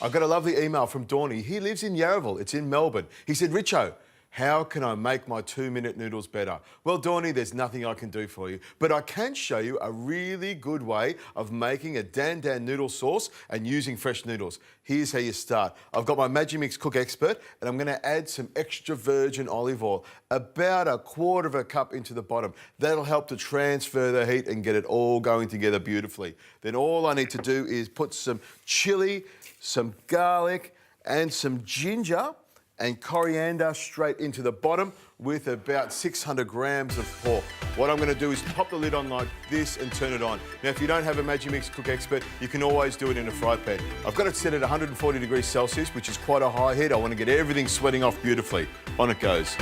I got a lovely email from Dawny. He lives in Yarraville. It's in Melbourne. He said, Richo, how can I make my 2-minute noodles better? Well, Dawny, there's nothing I can do for you, but I can show you a really good way of making a Dan Dan noodle sauce and using fresh noodles. Here's how you start. I've got my Magimix Cook Expert, and I'm gonna add some extra virgin olive oil, about 1/4 cup into the bottom. That'll help to transfer the heat and get it all going together beautifully. Then all I need to do is put some chili, some garlic, and some ginger and coriander straight into the bottom with about 600 grams of pork. What I'm gonna do is pop the lid on like this and turn it on. Now, if you don't have a Magimix Cook Expert, you can always do it in a fry pan. I've got it set at 140 degrees Celsius, which is quite a high heat. I wanna get everything sweating off beautifully. On it goes.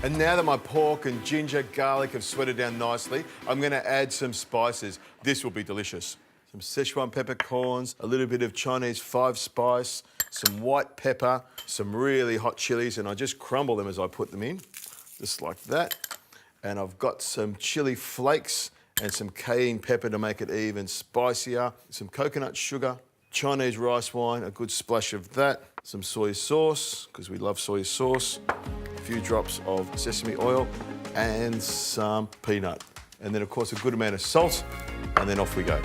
And now that my pork and ginger, garlic have sweated down nicely, I'm gonna add some spices. This will be delicious. Some Szechuan peppercorns, a little bit of Chinese 5-spice, some white pepper, some really hot chilies, and I just crumble them as I put them in, just like that. And I've got some chili flakes and some cayenne pepper to make it even spicier, some coconut sugar, Chinese rice wine, a good splash of that, some soy sauce, because we love soy sauce, a few drops of sesame oil, and some peanut. And then, of course, a good amount of salt, and then off we go.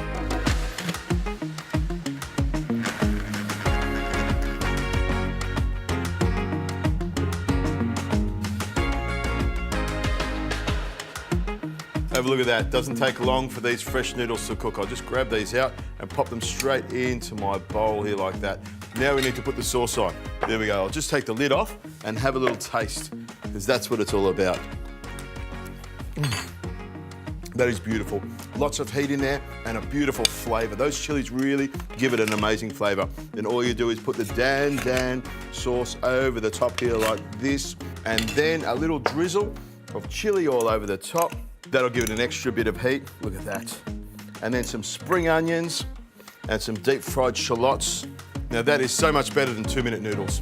Have a look at that. Doesn't take long for these fresh noodles to cook. I'll just grab these out and pop them straight into my bowl here like that. Now we need to put the sauce on. There we go. I'll just take the lid off and have a little taste, because that's what it's all about. That is beautiful. Lots of heat in there and a beautiful flavour. Those chilies really give it an amazing flavour. Then all you do is put the Dan Dan sauce over the top here like this, and then a little drizzle of chili all over the top. That'll give it an extra bit of heat. Look at that. And then some spring onions and some deep fried shallots. Now that is so much better than 2-minute noodles.